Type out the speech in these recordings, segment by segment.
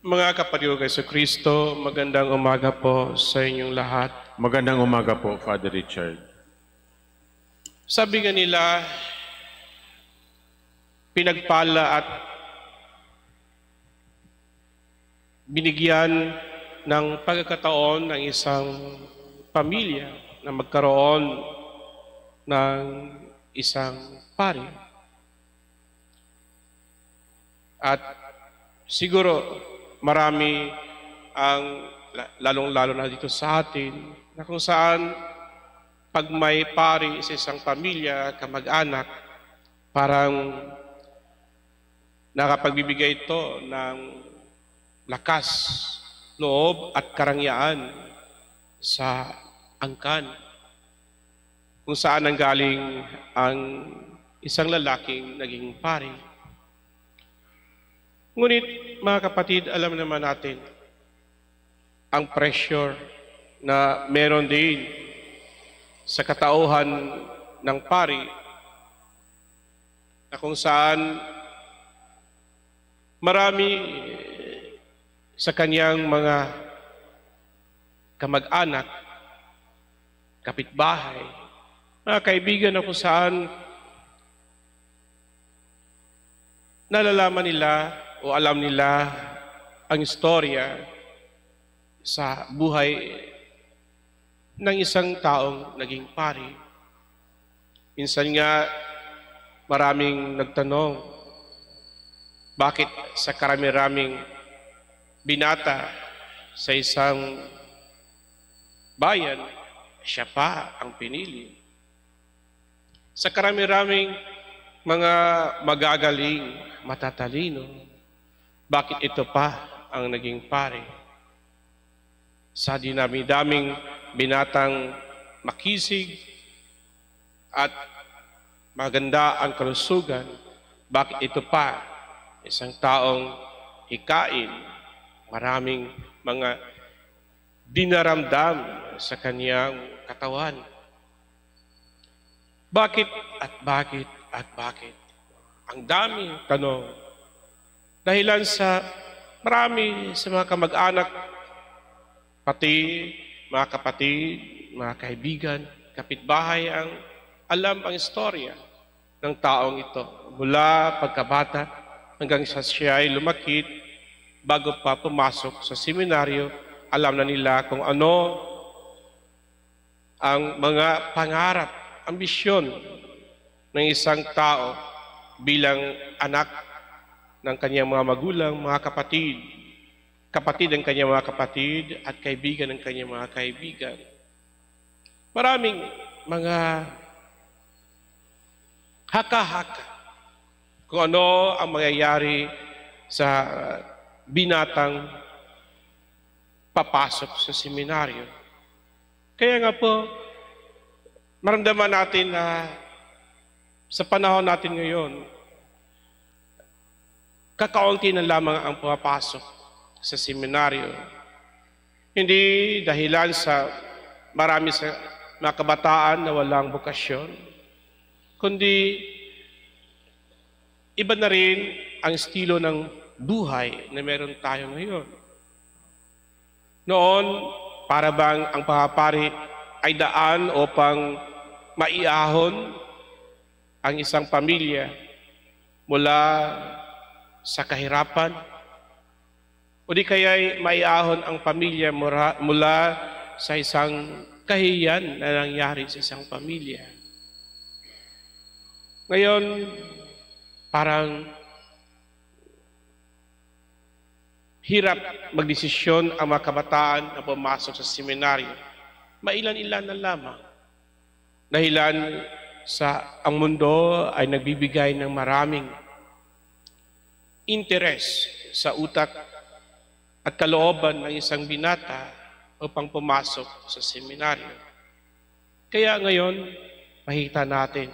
Mga kapatid ko kay Kristo, magandang umaga po sa inyong lahat. Magandang umaga po, Father Richard. Sabi nga nila, pinagpala at binigyan ng pagkakataon ng isang pamilya na magkaroon ng isang pari. At siguro marami ang lalong-lalo na dito sa atin na kung saan pag may pari sa isang pamilya, kamag-anak, parang nakapagbibigay ito ng lakas, loob at karangyaan sa angkan kung saan nanggaling ang isang lalaking naging pari. Ngunit mga kapatid, alam naman natin ang pressure na meron din sa katauhan ng pari na kung saan marami sa kanyang mga kamag-anak, kapitbahay, mga kaibigan na kung saan nalalaman nila o alam nila ang istorya sa buhay ng isang taong naging pari. Minsan nga maraming nagtanong, bakit sa karami-raming binata sa isang bayan, siya pa ang pinili? Sa karami-raming mga magagaling, matatalino, bakit ito pa ang naging pari? Sa dinami-daming binatang makisig at maganda ang kalusugan, bakit ito pa isang taong hikain, maraming mga dinaramdam sa kanyang katawan? Bakit at bakit at bakit? Ang daming tanong. Dahilan sa marami sa mga kamag-anak, pati mga kapatid, mga kaibigan, kapitbahay ang alam ang istorya ng taong ito. Mula pagkabata hanggang sa siya ay lumakit, bago pa pumasok sa seminaryo, alam na nila kung ano ang mga pangarap, ambisyon ng isang tao bilang anak ng kanyang mga magulang, mga kapatid, kapatid ng kanyang mga kapatid, at kaibigan ng kanyang mga kaibigan. Maraming mga haka-haka kung ano ang mangyayari sa binatang papasok sa seminaryo. Kaya nga po, maramdaman natin na sa panahon natin ngayon, kakaunti na lamang ang pumapasok sa seminaryo. Hindi dahilan sa marami sa mga kabataan na walang bokasyon, kundi iba na rin ang estilo ng buhay na meron tayo ngayon. Noon, para bang ang pagpapari ay daan upang maiahon ang isang pamilya mula sa kahirapan, o di kaya'y maiahon ang pamilya mula sa isang kahihiyan na nangyari sa isang pamilya. Ngayon, parang hirap magdesisyon ang mga kabataan na pumasok sa seminaryo. Mailan-ilan na lamang. Dahilan sa ang mundo ay nagbibigay ng maraming interes sa utak at kalooban ng isang binata upang pumasok sa seminaryo. Kaya ngayon, makikita natin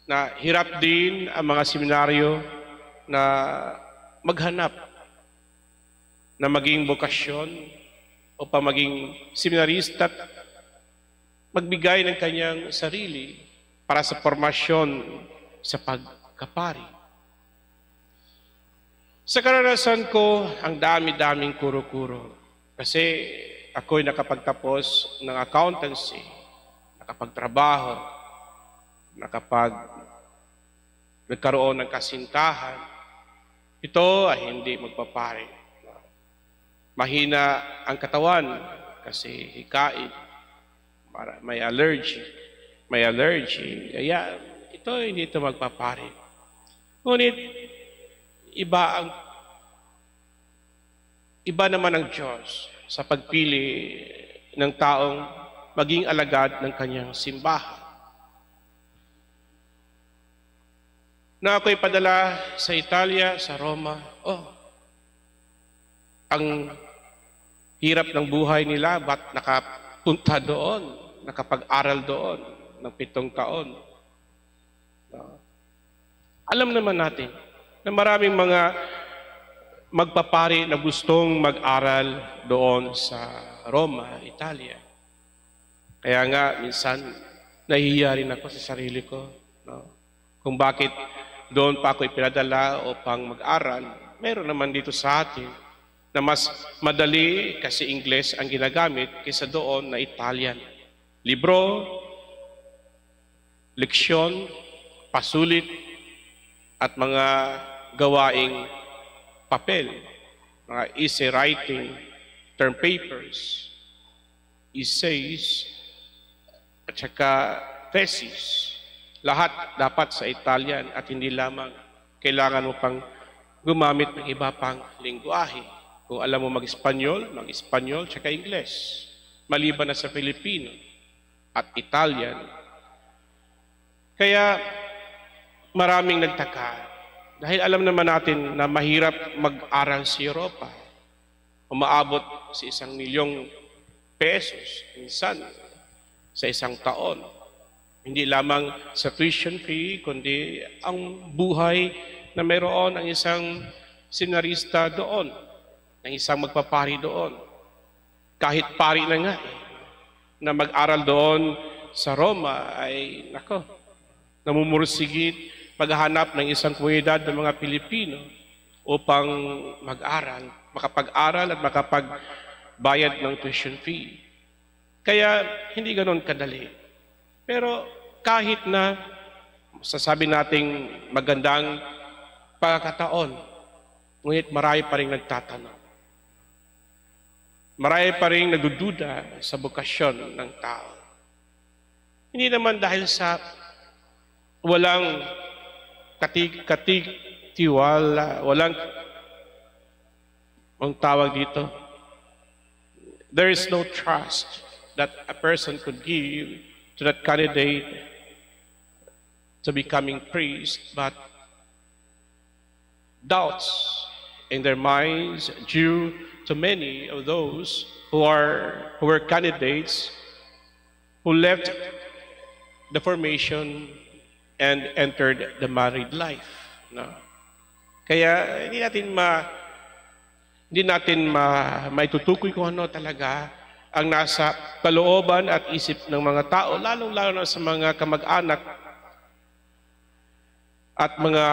na hirap din ang mga seminaryo na maghanap na maging bokasyon upang maging seminarista at magbigay ng kanyang sarili para sa formasyon sa pagkapari. Sa karanasan ko, ang dami-daming kuro-kuro. Kasi ako'y nakapagtapos ng accountancy, nakapagtrabaho, nagkaroon ng kasintahan. Ito ay hindi magpapare. Mahina ang katawan kasi hikain, may allergy. Kaya ito hindi ito magpapare. Ngunit iba naman ang Diyos sa pagpili ng taong maging alagad ng kanyang simbahan. Na ako'y padala sa Italia, sa Roma. Ang hirap ng buhay nila, ba't nakapunta doon, nakapag-aral doon ng 7 taon? Alam naman natin na maraming mga magpapari na gustong mag-aral doon sa Roma, Italia. Kaya nga, minsan, nahihiya rin ako sa sarili ko. Kung bakit doon pa ako ipinadala upang mag-aral, meron naman dito sa atin na mas madali kasi Ingles ang ginagamit kaysa doon na Italian. Libro, leksyon, pasulit, at mga gawaing papel, mga essay writing, term papers, essays, at saka thesis. Lahat dapat sa Italian at hindi lamang kailangan mo pang gumamit ng iba pang lingwahe. Kung alam mo mag-Espanyol, tsaka Ingles. Maliban na sa Filipino at Italian. Kaya maraming nagtaka. Dahil alam naman natin na mahirap mag-aral sa Europa. Umaabot sa 1 milyong pesos, minsan, sa 1 taon. Hindi lamang sa tuition fee, kundi ang buhay na mayroon ang isang seminarista doon, ng isang magpapari doon. Kahit pari na nga na mag-aral doon sa Roma ay, namumursigit paghahanap ng isang komunidad ng mga Pilipino upang mag-aral, makapag-aral at makapagbayad ng tuition fee. Kaya hindi ganon kadali. Pero kahit na sasabi nating magandang pagkakataon, ngunit marami pa rin nagtatanong. Marami pa rin nagdududa sa bokasyon ng tao. Hindi naman dahil sa walang tiwala, walang ang tawag dito. There is no trust that a person could give to that candidate to becoming priest, but doubts in their minds due to many of those who were candidates who left the formation and entered the married life. Kaya hindi natin maitutukoy kung ano talaga ang nasa kalooban at isip ng mga tao, lalong-lalo na sa mga kamag-anak at mga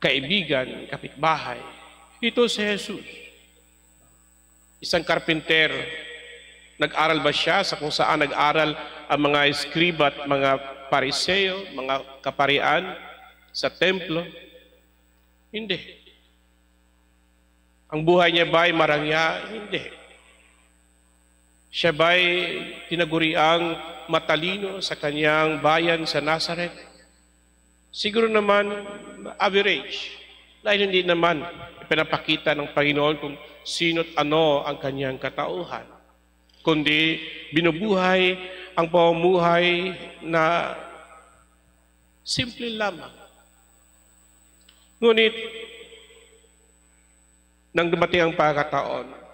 kaibigan, kapitbahay. Ito si Jesus. Isang karpintero. Nag-aral ba siya sa kung saan nag-aral ang mga eskriba at mga pariseo, mga kaparian sa templo? Hindi. Ang buhay niya ba ay marangya? Hindi. Siya ba'y tinaguriang matalino sa kanyang bayan sa Nazareth? Siguro naman average. Dahil hindi naman ipinapakita ng Panginoon kung sino't ano ang kanyang katauhan. Kundi binubuhay ang pamumuhay na simple lamang. Ngunit, nang dumating ang pagkataon,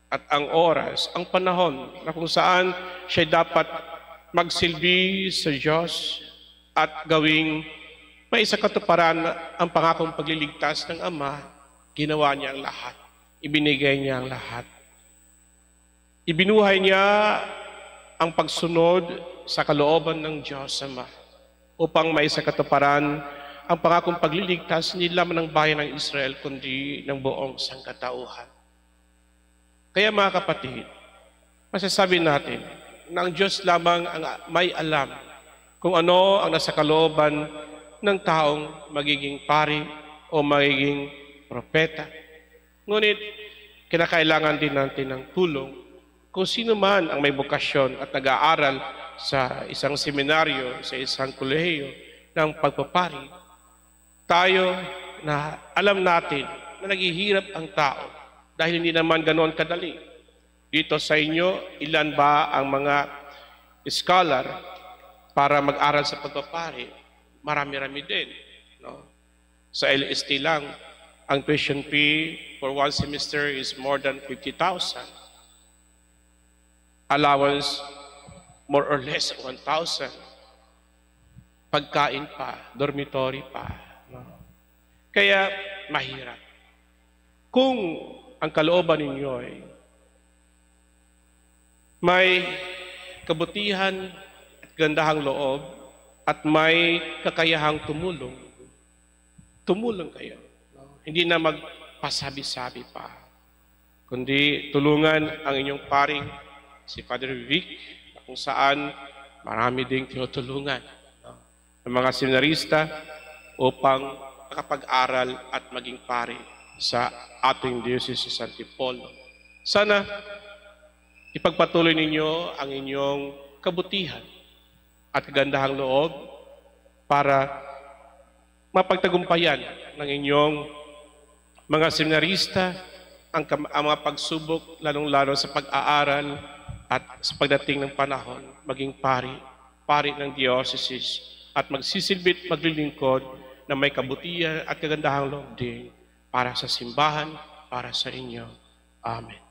at ang oras, ang panahon na kung saan siya dapat magsilbi sa Diyos at gawing may isa katuparan ang pangakong pagliligtas ng Ama, ginawa niya ang lahat. Ibinigay niya ang lahat. Ibinuhay niya ang pagsunod sa kalooban ng Diyos Ama upang may isa katuparan ang pangakong pagliligtas hindi lamang ng bayan ng Israel, kundi ng buong sangkatauhan. Kaya mga kapatid, masasabi natin na ang Diyos lamang ang may alam kung ano ang nasa kalooban ng taong magiging pari o magiging propeta. Ngunit, kinakailangan din natin ng tulong kung sino man ang may bukasyon at nag-aaral sa isang seminaryo, sa isang kolehiyo ng pagpapari. Tayo na alam natin na naghihirap ang tao dahil hindi naman ganoon kadali. Dito sa inyo, ilan ba ang mga scholar para mag-aral sa pagpapari? Marami-rami din. No? Sa LST lang, ang tuition fee for one semester is more than 50,000. Allowance, more or less 1,000. Pagkain pa, dormitory pa. No? Kaya, mahirap. Kung ang kalooban ninyo ay may kabutihan at gandahang loob at may kakayahang tumulong, tumulong kayo. No? Hindi na magpasabi-sabi pa, kundi tulungan ang inyong paring si Father Vic, kung saan marami ding tinutulungan ng mga seminarista upang makapag-aral at maging pari sa ating Diocese sa Antipolo. Sana ipagpatuloy ninyo ang inyong kabutihan at kagandahang loob para mapagtagumpayan ng inyong mga seminarista ang mga pagsubok, lalong-lalo sa pag-aaral at sa pagdating ng panahon, maging pari ng diocese at magsisilbit, maglilingkod na may kabutihan at kagandahang loob din para sa simbahan, para sa inyo. Amen.